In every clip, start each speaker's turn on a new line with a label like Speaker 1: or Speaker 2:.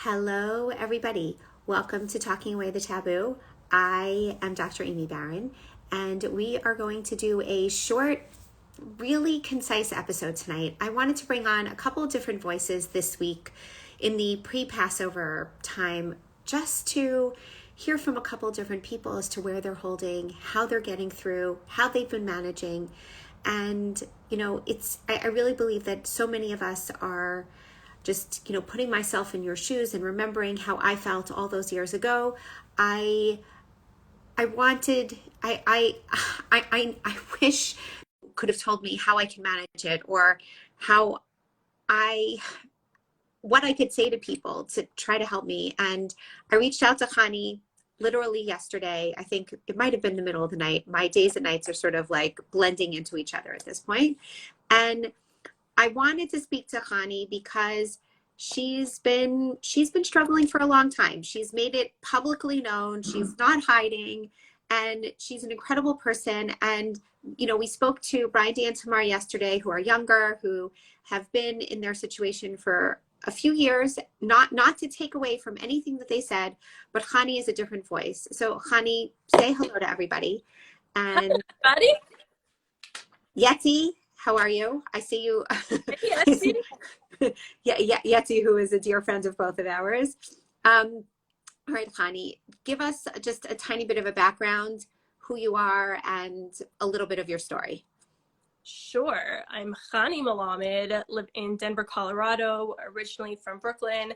Speaker 1: Hello, everybody. Welcome to Talking Away the Taboo. I am Dr. Aimee Baron, and we are going to do a short, really concise episode tonight. I wanted to bring on a couple of different voices this week in the pre-Passover time just to hear from a couple of different people as to where they're holding, how they're getting through, how they've been managing. And, I really believe that so many of us are just, putting myself in your shoes and remembering how I felt all those years ago. I wish could have told me how I can manage it, or what I could say to people to try to help me. And I reached out to Chani literally yesterday. I think it might have been the middle of the night. My days and nights are sort of like blending into each other at this point. And I wanted to speak to Chani because she's been struggling for a long time. She's made it publicly known. She's not hiding, and she's an incredible person. And we spoke to Brian, Dan, Tamar yesterday, who are younger, who have been in their situation for a few years. Not to take away from anything that they said, but Chani is a different voice. So Chani, say hello to everybody. And
Speaker 2: Buddy?
Speaker 1: Yeti, how are you? I see you.
Speaker 2: Yeti.
Speaker 1: Yeti, who is a dear friend of both of ours. All right, Chani, give us just a tiny bit of a background, who you are, and a little bit of your story.
Speaker 2: Sure. I'm Chani Melamed, live in Denver, Colorado, originally from Brooklyn.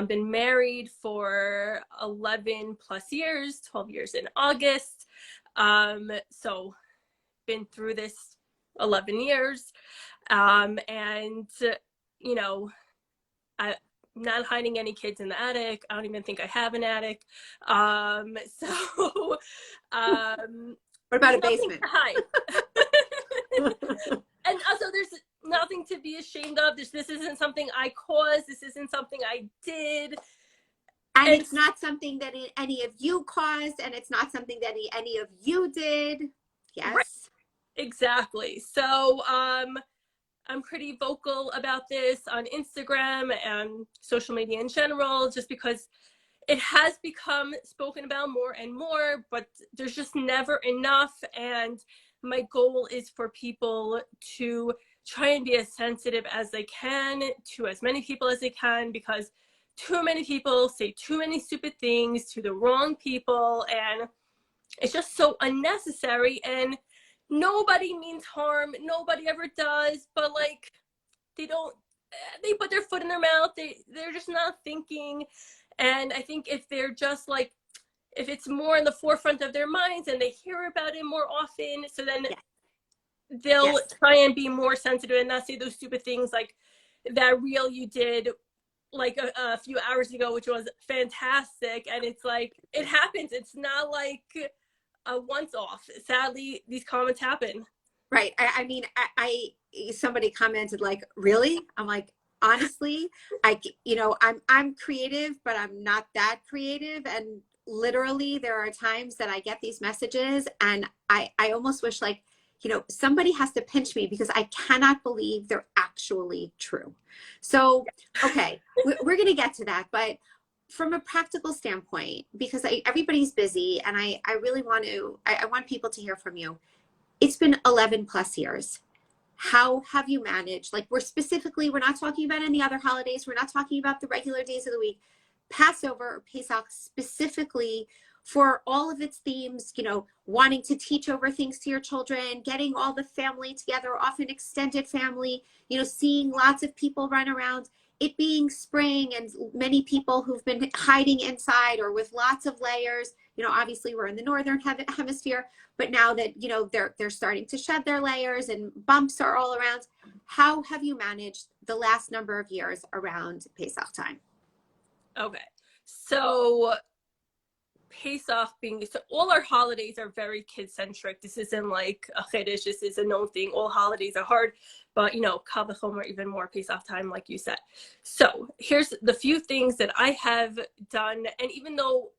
Speaker 2: Been married for 11 plus years, 12 years in August. So been through this 11 years. I'm not hiding any kids in the attic. I don't even think I have an attic.
Speaker 1: What about a basement?
Speaker 2: Hi. And also, there's nothing to be ashamed of. This isn't something I caused. This isn't something I did.
Speaker 1: And it's not something that any of you caused, and it's not something that any of you did. Yes.
Speaker 2: Right. Exactly. So I'm pretty vocal about this on Instagram and social media in general, just because it has become spoken about more and more, but there's just never enough. And my goal is for people to try and be as sensitive as they can to as many people as they can, because too many people say too many stupid things to the wrong people, and it's just so unnecessary. And nobody means harm. Nobody ever does, but like, they put their foot in their mouth. They're just not thinking. And I think if they're just like, if it's more in the forefront of their minds and they hear about it more often, so then they'll try and be more sensitive and not say those stupid things like that reel you did like a few hours ago, which was fantastic. And it's like, it happens. It's not like a once off. Sadly, these comments happen.
Speaker 1: Right. I mean, somebody commented like, really? I'm like, honestly, I'm creative, but I'm not that creative. And literally there are times that I get these messages and I almost wish like, somebody has to pinch me because I cannot believe they're actually true. So, okay, we're going to get to that. But from a practical standpoint, because everybody's busy and I really I want people to hear from you. It's been 11 plus years. How have you managed? Like we're not talking about any other holidays. We're not talking about the regular days of the week. Passover or Pesach specifically, for all of its themes, wanting to teach over things to your children, getting all the family together, often extended family, seeing lots of people run around, it being spring and many people who've been hiding inside or with lots of layers. Obviously we're in the northern hemisphere, but now that, they're starting to shed their layers and bumps are all around. How have you managed the last number of years around Pesach time?
Speaker 2: Okay. So Pesach so all our holidays are very kid-centric. This isn't like a Chiddush. This is a known thing. All holidays are hard, but Kal V'chomer even more Pesach time, like you said. So here's the few things that I have done. And even though,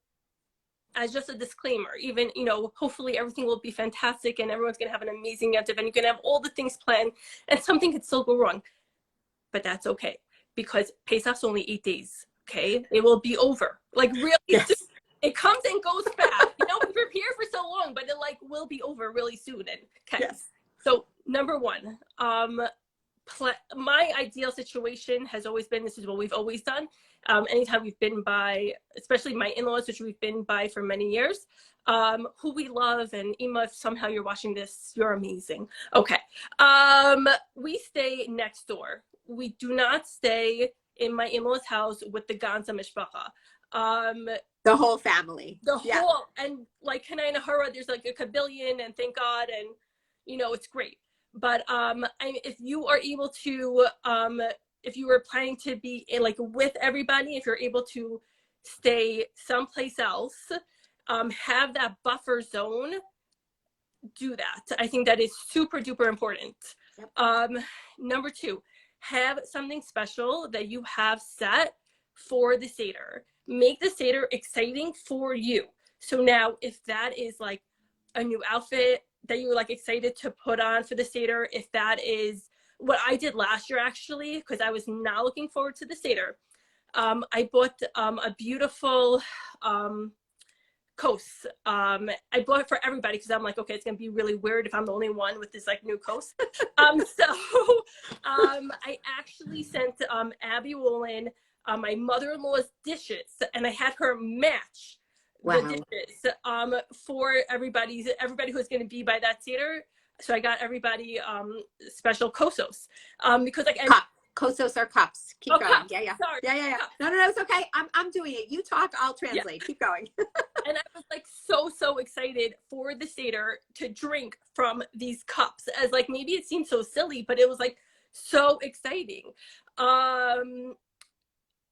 Speaker 2: as just a disclaimer, even, hopefully everything will be fantastic and everyone's going to have an amazing Yom Tov and you can have all the things planned and something could still go wrong, but that's okay because Pesach's only 8 days. okay, it will be over. Like really
Speaker 1: Yes.
Speaker 2: soon. It comes and goes fast. You know, we prepare for so long, but it like will be over really soon. And okay.
Speaker 1: Yes.
Speaker 2: So number one, my ideal situation has always been, this is what we've always done. Anytime we've been by, especially my in-laws, which we've been by for many years, who we love, and Aimee, if somehow you're watching this, you're amazing. Okay. We stay next door. We do not stay in my in-laws' house with the Ganza Mishpacha.
Speaker 1: The whole family.
Speaker 2: The whole, and like Kanai Nahara, there's like a kabillion, and thank God, and you know, it's great. But if you are able to, if you were planning to be like with everybody, if you're able to stay someplace else, have that buffer zone, do that. I think that is super duper important. Yep. Number two, have something special that you have set for the Seder. Make the Seder exciting for you. So now if that is like a new outfit that you're like excited to put on for the Seder, if that is what I did last year, actually, because I was not looking forward to the Seder. I bought a beautiful kos. I bought it for everybody because I'm like, okay, it's gonna be really weird if I'm the only one with this like new kos. I actually sent Abby Wolin my mother-in-law's dishes, and I had her match the dishes for everybody who's going to be by that Seder. So I got everybody special kosos because like
Speaker 1: Kosos are cups. Keep going.
Speaker 2: Cups.
Speaker 1: Yeah.
Speaker 2: Sorry.
Speaker 1: Yeah. No, it's okay. I'm doing it. You talk, I'll translate. Yeah. Keep going.
Speaker 2: And I was like so excited for the Seder to drink from these cups, as like maybe it seemed so silly, but it was like so exciting.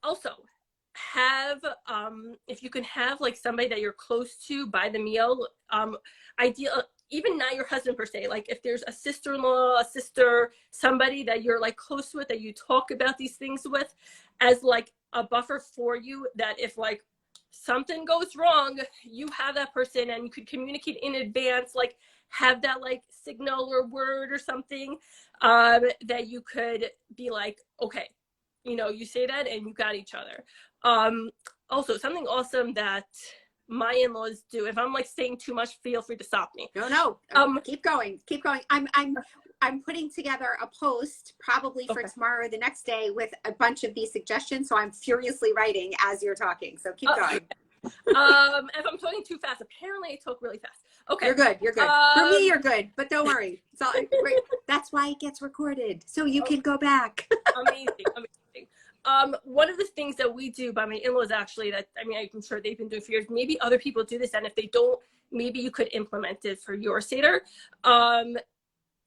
Speaker 2: Also, have if you can have like somebody that you're close to by the meal, ideal, even not your husband per se, like if there's a sister-in-law, a sister, somebody that you're like close with, that you talk about these things with, as like a buffer for you, that if like something goes wrong, you have that person and you could communicate in advance, like have that like signal or word or something that you could be like, okay, you know, you say that and you got each other. Also, something awesome that my in-laws do, if I'm like saying too much, feel free to stop me.
Speaker 1: No. Keep going. I'm putting together a post probably for tomorrow or the next day with a bunch of these suggestions. So I'm furiously writing as you're talking. So keep going.
Speaker 2: If I'm talking too fast, apparently I talk really fast. Okay.
Speaker 1: You're good. For me, you're good, but don't worry. So that's why it gets recorded. So you can go back.
Speaker 2: Amazing. One of the things that we do by my in-laws, actually, that, I mean, I'm sure they've been doing for years, maybe other people do this, and if they don't, maybe you could implement it for your Seder.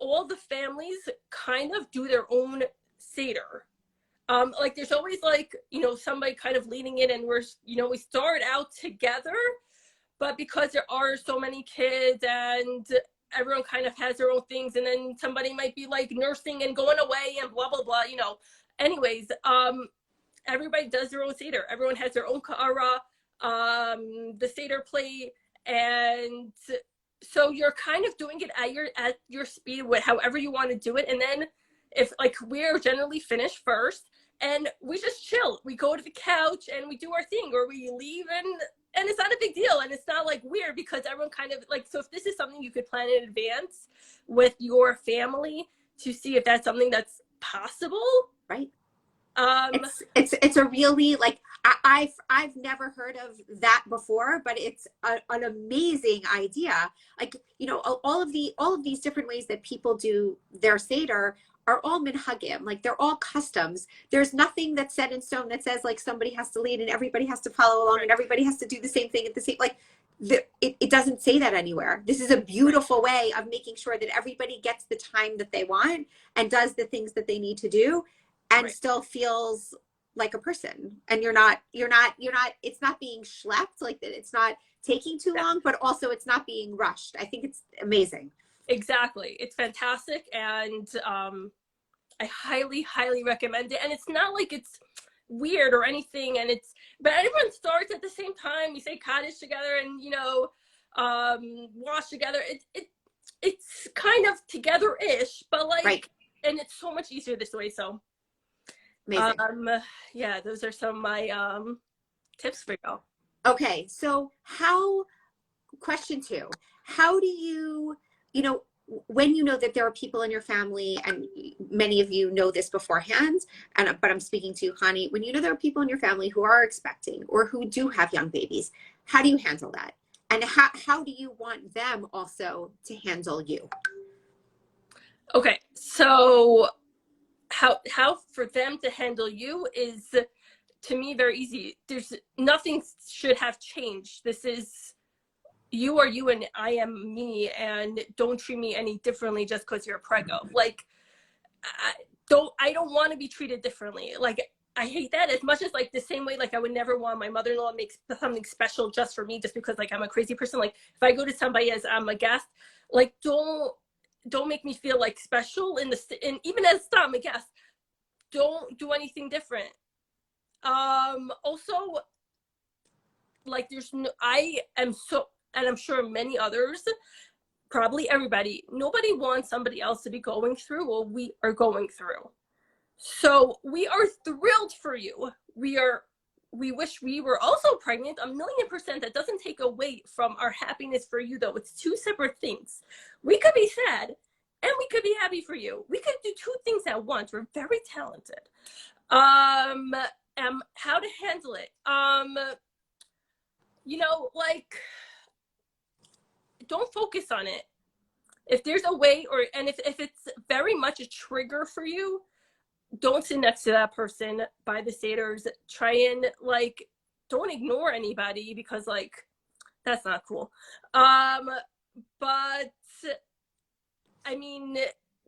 Speaker 2: All the families kind of do their own Seder. Like there's always like, you know, somebody kind of leading it, and we're, you know, we start out together, but because there are so many kids and everyone kind of has their own things, and then somebody might be like nursing and going away and blah, blah, blah, you know. Anyways, everybody does their own Seder. Everyone has their own ka'ara, the Seder plate, and so you're kind of doing it at your speed, with however you want to do it. And then if like we're generally finished first, and we just chill. We go to the couch and we do our thing, or we leave, and it's not a big deal, and it's not like weird, because everyone kind of like, so if this is something you could plan in advance with your family to see if that's something that's possible,
Speaker 1: right? It's a really, like, I've never heard of that before, but it's an amazing idea. Like, you know, all of these different ways that people do their Seder are all minhagim, like they're all customs. There's nothing that's set in stone that says like somebody has to lead and everybody has to follow along and everybody has to do the same thing at the same, like it doesn't say that anywhere. This is a beautiful way of making sure that everybody gets the time that they want and does the things that they need to do, and still feels like a person. And you're not, it's not being schlepped, like that it's not taking too long, but also it's not being rushed. I think it's amazing.
Speaker 2: Exactly. It's fantastic. And I highly, highly recommend it. And it's not like it's weird or anything. And but everyone starts at the same time. We say Kaddish together and, you know, wash together. It's kind of together-ish, but like, and it's so much easier this way. So
Speaker 1: Amazing.
Speaker 2: Yeah, those are some of my tips for y'all.
Speaker 1: Okay, so question two, how do you know, when you know that there are people in your family, and many of you know this beforehand, but I'm speaking to you, Chani, when you know there are people in your family who are expecting or who do have young babies, how do you handle that? And how do you want them also to handle you?
Speaker 2: Okay, so how for them to handle you is, to me, very easy. There's nothing should have changed. This is, you are you and I am me, and don't treat me any differently just because you're a prego. Like, I don't want to be treated differently. Like, I hate that as much as, like, the same way, like, I would never want my mother-in-law make something special just for me, just because, like, I'm a crazy person. Like, if I go to somebody as I'm a guest, like, don't make me feel like special and even as I'm a guest, don't do anything different. Also, like, I am so, and I'm sure many others, probably everybody, nobody wants somebody else to be going through what we are going through. So we are thrilled for you. We wish we were also pregnant, 1,000,000%. That doesn't take away from our happiness for you, though. It's two separate things. We could be sad and we could be happy for you. We could do two things at once. We're very talented. How to handle it. Like, don't focus on it. If there's a way, and if it's very much a trigger for you, don't sit next to that person by the Seders. Try and, like, don't ignore anybody, because, like, that's not cool. But I mean,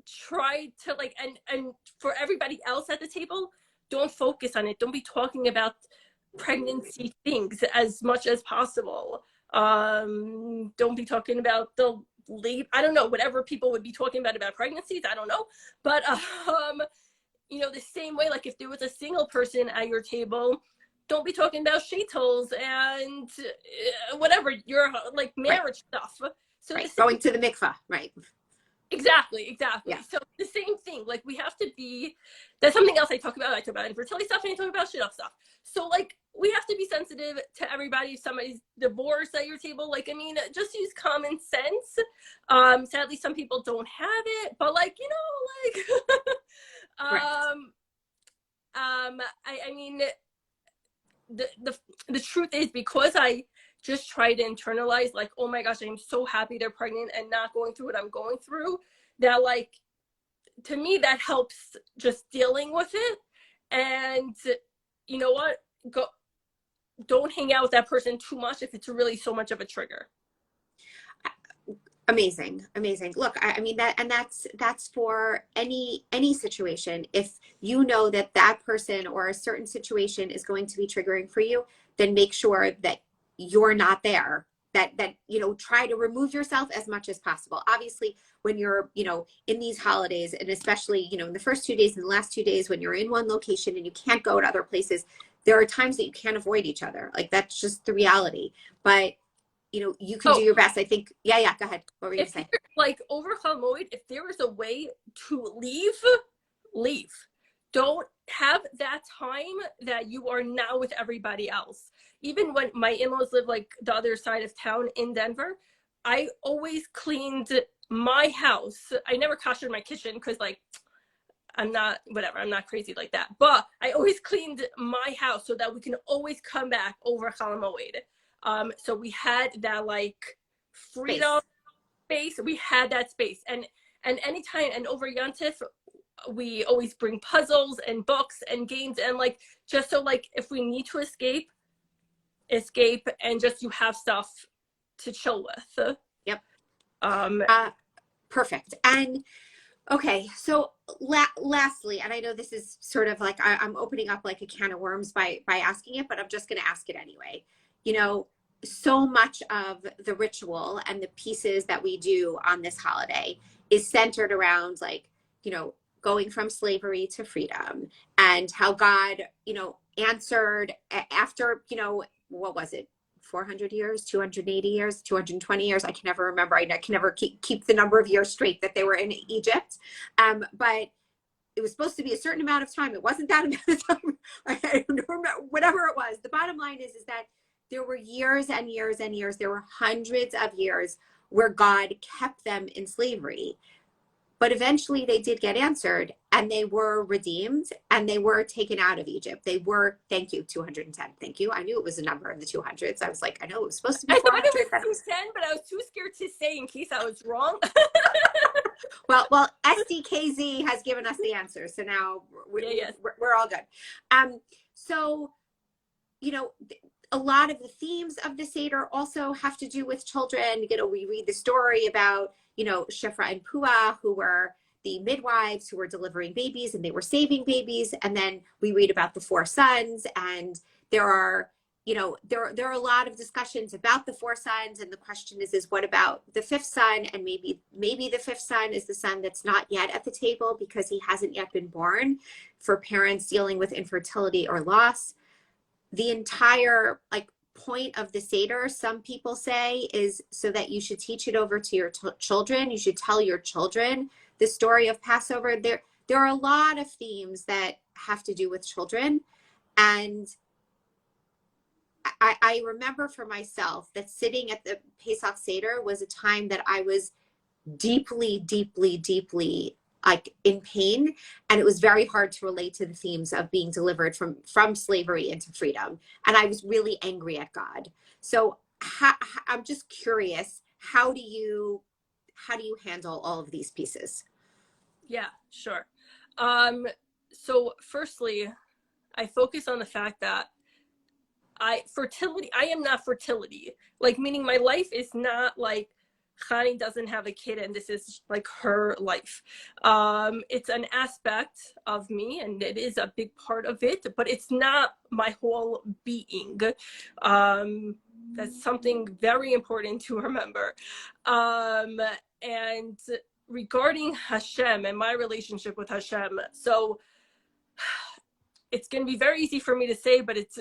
Speaker 2: try to, like, and for everybody else at the table, don't focus on it. Don't be talking about pregnancy things as much as possible. Don't be talking about the late, I don't know, whatever people would be talking about pregnancies. I don't know. But the same way, like, if there was a single person at your table, don't be talking about shitholes and whatever your, like, marriage stuff. So
Speaker 1: right. Going to the mikvah, right?
Speaker 2: Exactly.
Speaker 1: Yeah.
Speaker 2: So the same thing, like, we have to be, that's something else I talk about. I talk about infertility stuff and I talk about shit off stuff. So, like, we have to be sensitive to everybody. If somebody's divorced at your table, like, I mean, just use common sense. Sadly, some people don't have it, but, like, like,
Speaker 1: Right.
Speaker 2: I mean, the truth is, because I just try to internalize, like, oh my gosh, I'm so happy they're pregnant and not going through what I'm going through, that, like, to me, that helps just dealing with it. And you know what? Don't hang out with that person too much if it's really so much of a trigger.
Speaker 1: Amazing. Look, I mean, that's for any situation. If you know that person or a certain situation is going to be triggering for you, then make sure that you're not there. That try to remove yourself as much as possible. Obviously, when you're in these holidays, and especially in the first 2 days and the last 2 days, when you're in one location and you can't go to other places, there are times that you can't avoid each other. Like, that's just the reality. But you can do your best. I think, yeah, go ahead. What were you going to say?
Speaker 2: Like, over Chalamoid, if there is a way to leave. Don't have that time that you are now with everybody else. Even when my in-laws live, like, the other side of town in Denver, I always cleaned my house. I never koshered my kitchen because, like, I'm not crazy like that. But I always cleaned my house so that we can always come back over Chalamoid. So we had that, like, freedom space. We had that space, and anytime, and over Yontif, we always bring puzzles and books and games, and, like, just so, like, if we need to escape, and just, you have stuff to chill with.
Speaker 1: Yep.
Speaker 2: Um
Speaker 1: Perfect. And okay, so lastly, and I know this is sort of like I'm opening up, like, a can of worms by asking it, but I'm just going to ask it anyway. So much of the ritual and the pieces that we do on this holiday is centered around, like, going from slavery to freedom, and how God, answered after, what was it? 400 years, 280 years, 220 years. I can never remember. I can never keep the number of years straight that they were in Egypt. But it was supposed to be a certain amount of time. It wasn't that amount of time. I don't remember, whatever it was. The bottom line is that there were years and years and years. There were hundreds of years where God kept them in slavery. But eventually they did get answered, and they were redeemed, and they were taken out of Egypt. They were, thank you, 210. Thank you. I knew it was a number in the 200s. I was like, I know it was supposed to be
Speaker 2: I
Speaker 1: 400.
Speaker 2: thought it was 210, but I was too scared to say in case I was wrong.
Speaker 1: Well, SDKZ has given us the answer. So now we're all good. So, you know, a lot of the themes of the Seder also have to do with children. You know, we read the story about, you know, Shifra and Puah, who were the midwives who were delivering babies, and they were saving babies. And then we read about the 4 sons, and there are, you know, there are a lot of discussions about the 4 sons. And the question is what about the 5th son? And maybe the 5th son is the son that's not yet at the table because he hasn't yet been born, for parents dealing with infertility or loss. The entire point of the Seder, some people say, is so that you should teach it over to your children. You should tell your children the story of Passover. There are a lot of themes that have to do with children. And I remember for myself that sitting at the Pesach Seder was a time that I was deeply, deeply, deeply in pain. And it was very hard to relate to the themes of being delivered from slavery into freedom. And I was really angry at God. So I'm just curious, how do you handle all of these pieces?
Speaker 2: Yeah, sure. So firstly, I focus on the fact that I am not fertility. Meaning my life is not like Chani doesn't have a kid and this is like her life. It's an aspect of me and it is a big part of it, but it's not my whole being. That's something very important to remember. And regarding Hashem and my relationship with Hashem, so it's going to be very easy for me to say, but it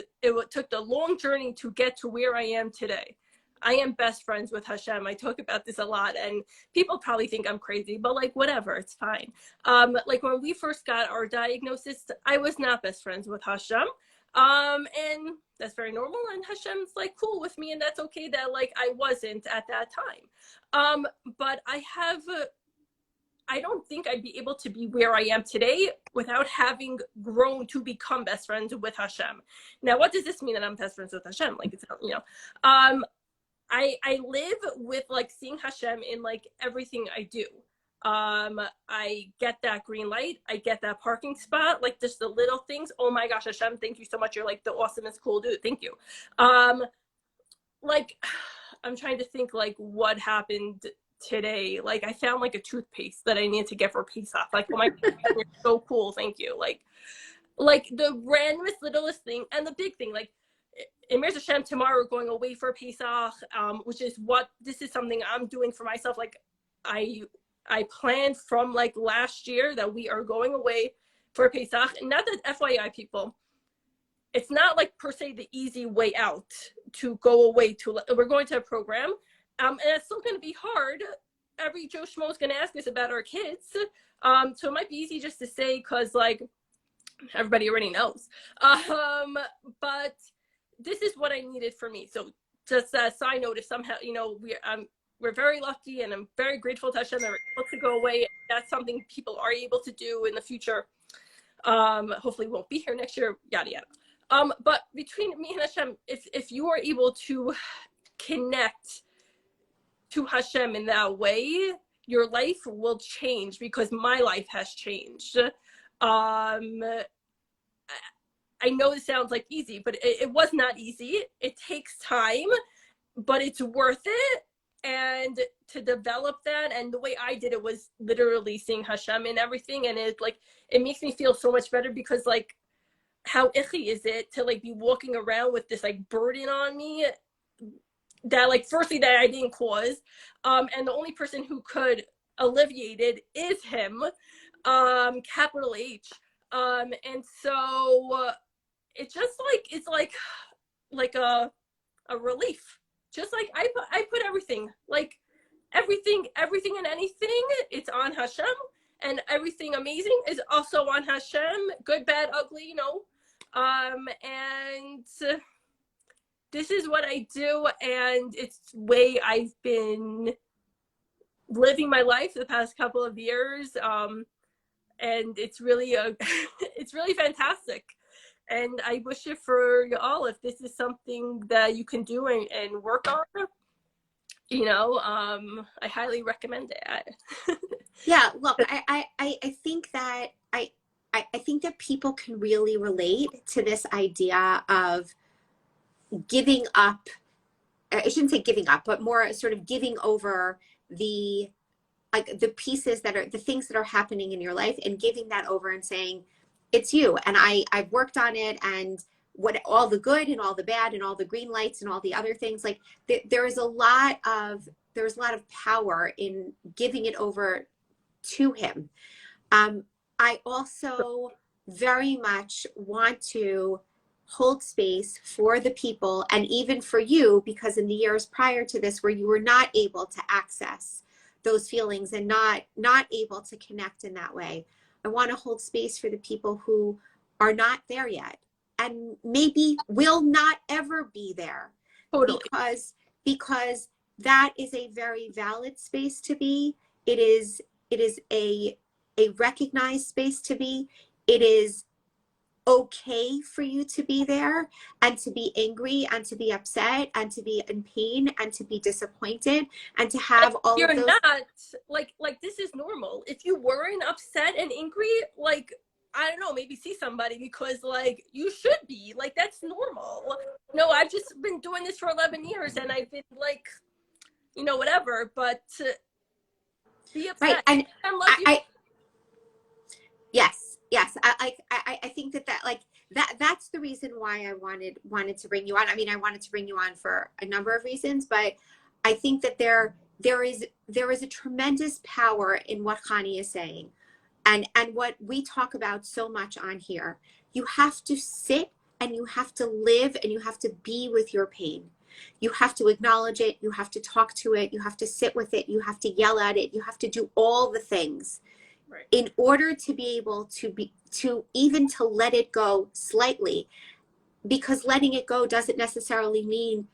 Speaker 2: took the long journey to get to where I am today. I am best friends with Hashem. I talk about this a lot and people probably think I'm crazy, but whatever, it's fine. When we first got our diagnosis, I was not best friends with Hashem. And that's very normal. And Hashem's cool with me. And that's okay that I wasn't at that time. But I don't think I'd be able to be where I am today without having grown to become best friends with Hashem. Now, what does this mean that I'm best friends with Hashem? It's, you know, I live with seeing Hashem in everything I do. I get that green light. I get that parking spot, just the little things. Oh my gosh, Hashem, thank you so much. You're the awesomest, cool dude. Thank you. I'm trying to think what happened today. I found a toothpaste that I need to get for Pesach. Oh my God, you're so cool, thank you. The randomest, littlest thing, and the big thing, in Mir Hashem, tomorrow we're going away for Pesach, which is this is something I'm doing for myself. I planned from last year that we are going away for Pesach. And not that FYI people, it's not per se the easy way out to go away to, we're going to a program. And it's still going to be hard. Every Joe Schmo is going to ask us about our kids. So it might be easy just to say, because everybody already knows. But this is what I needed for me. So just a side note, if somehow, we're very lucky and I'm very grateful to Hashem that we're able to go away. That's something people are able to do in the future. Hopefully we won't be here next year, yada, yada. But between me and Hashem, if you are able to connect to Hashem in that way, your life will change, because my life has changed. I know it sounds easy, but it was not easy. It takes time, but it's worth it. And to develop that, and the way I did it was literally seeing Hashem in everything. And it makes me feel so much better, because how icky is it to be walking around with this burden on me that firstly that I didn't cause, and the only person who could alleviate it is him, capital H. And so it's just it's a relief. Just I put everything, everything and anything, it's on Hashem. and everything amazing is also on Hashem, good, bad, ugly, you know. And this is what I do, and it's the way I've been living my life the past couple of years. And it's really it's really fantastic. And I wish it for you all, if this is something that you can do and work on, you know, I highly recommend it.
Speaker 1: Yeah, look, I think that I think that people can really relate to this idea of giving up. I shouldn't say giving up, but more sort of giving over the like the pieces that are the things that are happening in your life, and giving that over and saying, it's you. And I've worked on it, and what all the good and all the bad and all the green lights and all the other things, like there's a lot of power in giving it over to him. I also very much want to hold space for the people, and even for you, because in the years prior to this, where you were not able to access those feelings and not able to connect in that way, I want to hold space for the people who are not there yet, and maybe will not ever be there.
Speaker 2: Totally.
Speaker 1: Because that is a very valid space to be. It is a recognized space to be. It is okay for you to be there, and to be angry, and to be upset, and to be in pain, and to be disappointed, and to have all of those.
Speaker 2: You're not like this is normal. If you weren't upset and angry, like, I don't know, maybe see somebody, because like you should be, like, that's normal. No, I've just been doing this for 11 years and I've been like, you know, whatever, but be upset.
Speaker 1: Right. And
Speaker 2: I love you.
Speaker 1: Yes. I think that's the reason why I wanted to bring you on. I mean, I wanted to bring you on for a number of reasons, but I think that there is a tremendous power in what Chani is saying, and what we talk about so much on here. You have to sit, and you have to live, and you have to be with your pain. You have to acknowledge it. You have to talk to it. You have to sit with it. You have to yell at it. You have to do all the things. Right. In order to be able to even to let it go slightly, because letting it go doesn't necessarily mean,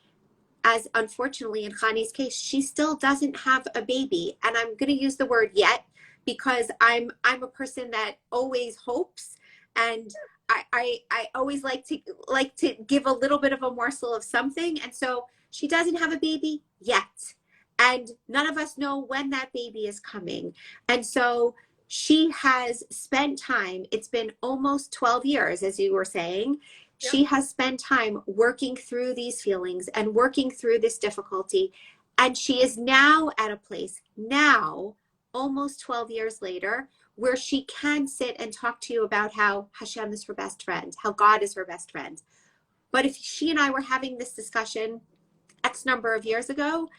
Speaker 1: as unfortunately in Chani's case, she still doesn't have a baby. And I'm going to use the word yet, because I'm a person that always hopes, and I always like to give a little bit of a morsel of something. And so she doesn't have a baby yet, and none of us know when that baby is coming. And so she has spent time, it's been almost 12 years, as you were saying. Yep. She has spent time working through these feelings and working through this difficulty. And she is now at a place, now, almost 12 years later, where she can sit and talk to you about how Hashem is her best friend, how God is her best friend. But if she and I were having this discussion X number of years ago,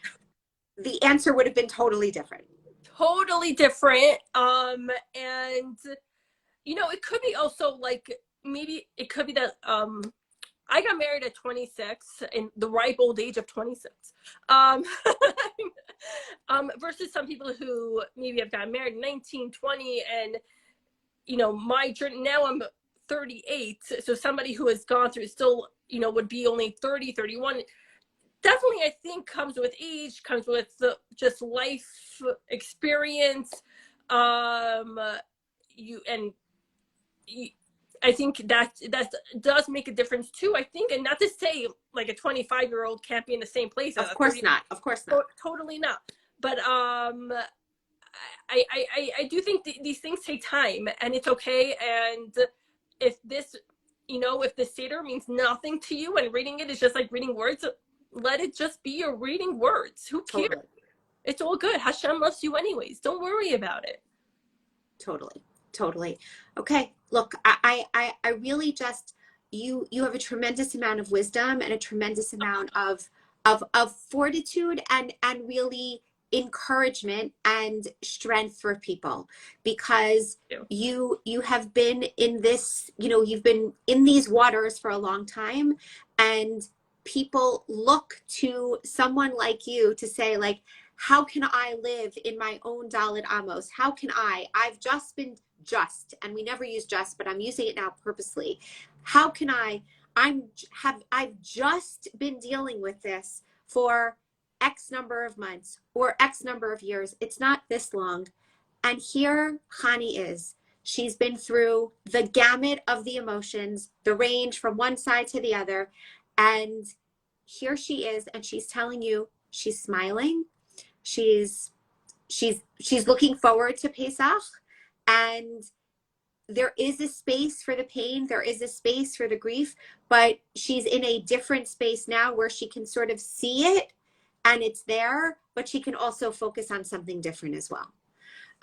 Speaker 1: the answer would have been totally different.
Speaker 2: Totally different. And you know, it could be also like, maybe it could be that I got married at 26, in the ripe old age of 26. Versus some people who maybe have gotten married at 19, 20, and you know, my journey now, I'm 38, so somebody who has gone through still, you know, would be only 30, 31. Definitely, I think, comes with age, comes with just life experience. I think that does make a difference too. I think, and not to say like a 25-year-old can't be in the same place.
Speaker 1: Of course not. Of course not.
Speaker 2: Totally not. But I do think these things take time, and it's okay. And if this, you know, if the Seder means nothing to you and reading it is just like reading words, let it just be your reading words. Who cares? Totally. It's all good. Hashem loves you anyways. Don't worry about it.
Speaker 1: Totally. Okay. Look, I really just, you have a tremendous amount of wisdom and a tremendous amount of fortitude and really encouragement and strength for people, because you have been in this, you know, you've been in these waters for a long time, and people look to someone like you to say, like, how can I live in my own Dalit Amos? How can I've just been just, and we never use just, but I'm using it now purposely. How can I've just been dealing with this for X number of months or X number of years. It's not this long. And here Chani is. She's been through the gamut of the emotions, the range from one side to the other. And here she is, and she's telling you, she's smiling. She's looking forward to Pesach, and there is a space for the pain. There is a space for the grief, but she's in a different space now where she can sort of see it and it's there, but she can also focus on something different as well.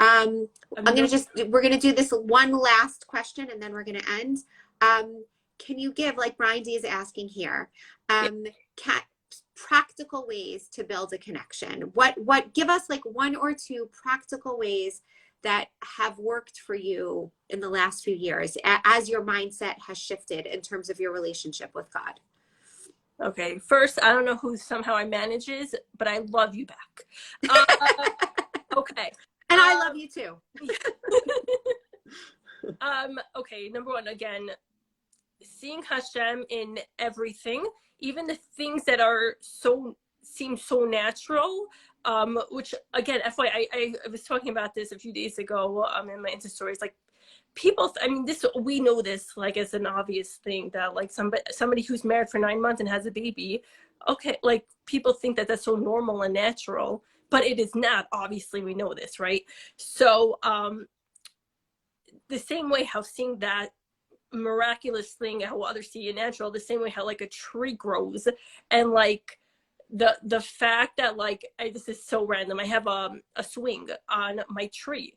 Speaker 1: We're going to do this one last question and then we're going to end. Can you give, like Brian D is asking here, practical ways to build a connection? Give us like one or two practical ways that have worked for you in the last few years as your mindset has shifted in terms of your relationship with God.
Speaker 2: Okay, first, I don't know who somehow I manages, but I love you back. Okay.
Speaker 1: And I love you too.
Speaker 2: Okay, number one, again, seeing Hashem in everything, even the things that are seem so natural, which again, FYI, I was talking about this a few days ago in my Insta stories, like people, I mean, we know this like as an obvious thing that like somebody who's married for 9 months and has a baby, okay, like people think that that's so normal and natural, but it is not. Obviously, we know this, right? So the same way how seeing that miraculous thing, how others see it natural, the same way how like a tree grows, and like the fact that like this is so random. I have a swing on my tree.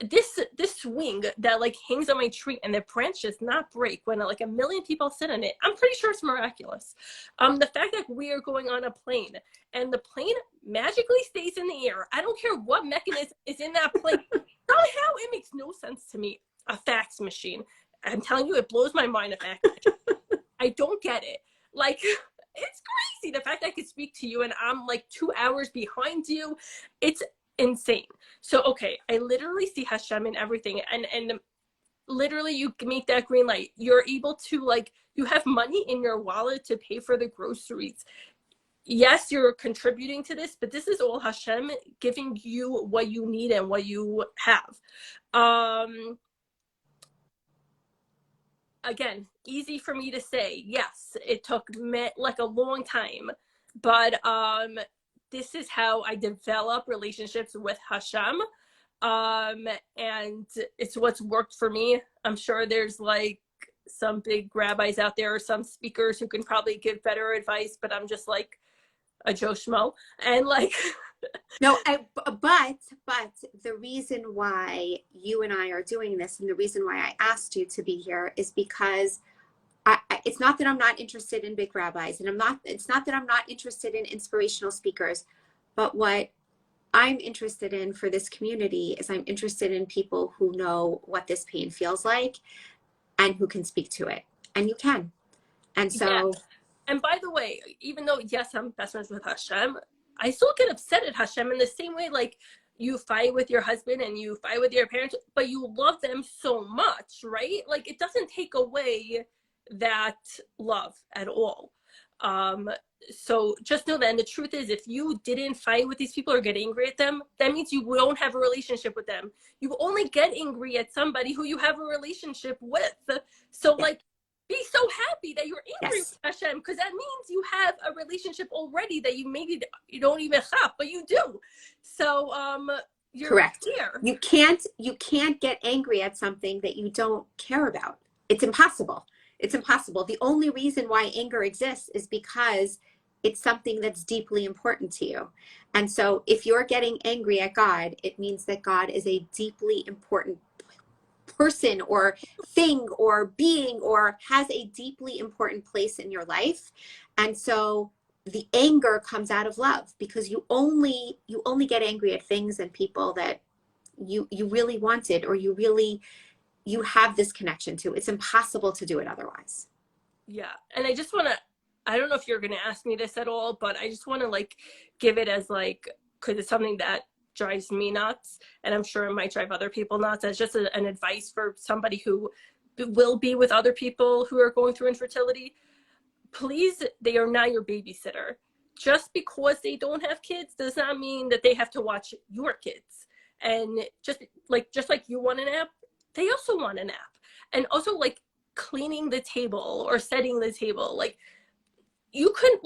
Speaker 2: This swing that like hangs on my tree and the branch does not break when like 1 million people sit on it. I'm pretty sure it's miraculous. The fact that we are going on a plane and the plane magically stays in the air. I don't care what mechanism is in that plane. Somehow it makes no sense to me. A fax machine. I'm telling you, it blows my mind. A fax machine. I don't get it. Like, it's crazy. The fact that I could speak to you and I'm like 2 hours behind you. It's insane. So, okay, I literally see Hashem in everything. And literally you make that green light. You're able to like, you have money in your wallet to pay for the groceries. Yes, you're contributing to this, but this is all Hashem giving you what you need and what you have. Again, easy for me to say. Yes, it took like a long time, but this is how I develop relationships with Hashem, and it's what's worked for me. I'm sure there's like some big rabbis out there or some speakers who can probably give better advice, but I'm just like a Joe Schmo, and like
Speaker 1: no, but the reason why you and I are doing this and the reason why I asked you to be here is because it's not that I'm not interested in big rabbis, and it's not that I'm not interested in inspirational speakers, but what I'm interested in for this community is I'm interested in people who know what this pain feels like and who can speak to it, and you can. And so
Speaker 2: yeah. And by the way, even though, yes, I'm best friends with Hashem, I still get upset at Hashem in the same way, like you fight with your husband and you fight with your parents, but you love them so much, right? Like it doesn't take away that love at all. So just know that. And the truth is, if you didn't fight with these people or get angry at them, that means you don't have a relationship with them. You only get angry at somebody who you have a relationship with. So like, be so happy that you're angry with Hashem, because that means you have a relationship already that you maybe you don't even have, but you do. So you're
Speaker 1: correct.
Speaker 2: Here.
Speaker 1: You can't get angry at something that you don't care about. It's impossible. It's impossible. The only reason why anger exists is because it's something that's deeply important to you. And so if you're getting angry at God, it means that God is a deeply important person or thing or being or has a deeply important place in your life. And so the anger comes out of love, because you only get angry at things and people that you really wanted or you have this connection to. It's impossible to do it otherwise.
Speaker 2: Yeah. And I don't know if you're going to ask me this at all, but I just want to like give it as like because it's something that drives me nuts, and I'm sure it might drive other people nuts. As just an advice for somebody who will be with other people who are going through infertility. Please, they are not your babysitter. Just because they don't have kids does not mean that they have to watch your kids. And just like you want a nap, they also want a nap. And also, like, cleaning the table or setting the table, like, you could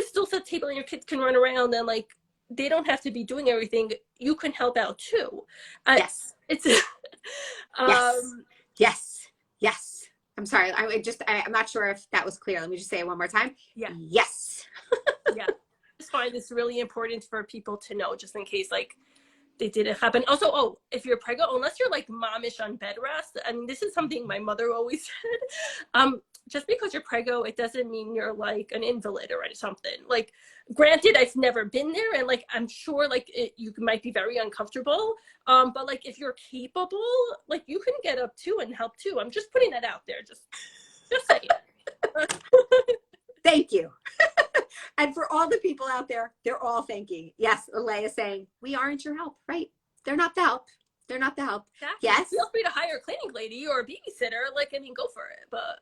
Speaker 2: still set the table and your kids can run around, and like, they don't have to be doing everything. You can help out too.
Speaker 1: Yes.
Speaker 2: It's
Speaker 1: yes. Yes. Yes. I'm sorry. I'm not sure if that was clear. Let me just say it one more time.
Speaker 2: Yeah.
Speaker 1: Yes.
Speaker 2: Yeah. I just find this really important for people to know, just in case like they didn't happen. Also, if you're pregnant, unless you're like momish on bed rest, and this is something my mother always said, just because you're preggo, it doesn't mean you're like an invalid or something. Like, granted, I've never been there, and like, I'm sure like you might be very uncomfortable. But like, if you're capable, like, you can get up too and help too. I'm just putting that out there. Just saying.
Speaker 1: Thank you. And for all the people out there, they're all thanking. Yes, Alea is saying, we aren't your help, right? They're not the help. They're not the help.
Speaker 2: Exactly.
Speaker 1: Yes.
Speaker 2: Feel free to hire a cleaning lady or a babysitter. Like, I mean, go for it. But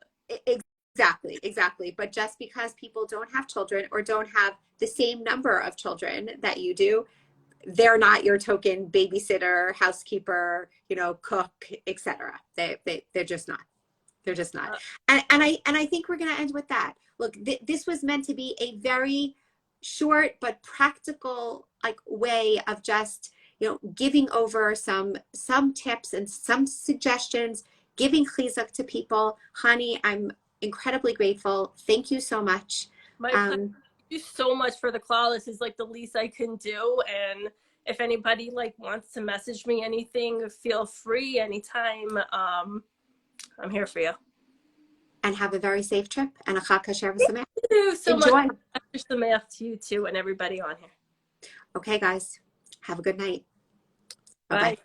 Speaker 1: Exactly. But just because people don't have children or don't have the same number of children that you do, they're not your token babysitter, housekeeper, cook, etc. They're just not. They're just not. And I think we're going to end with that. Look, this was meant to be a very short but practical way of just, giving over some tips and some suggestions, giving chizuk to people. Chani, I'm incredibly grateful. Thank you so much.
Speaker 2: My pleasure. Thank you so much for the call. This is like the least I can do. And if anybody like wants to message me anything, feel free anytime. I'm here for you.
Speaker 1: And have a very safe trip and a chag kasher v'sameach.
Speaker 2: Thank you so
Speaker 1: Enjoy.
Speaker 2: much. Sameach to you too, and everybody on here.
Speaker 1: Okay, guys. Have a good night.
Speaker 2: Bye.
Speaker 1: Bye-bye.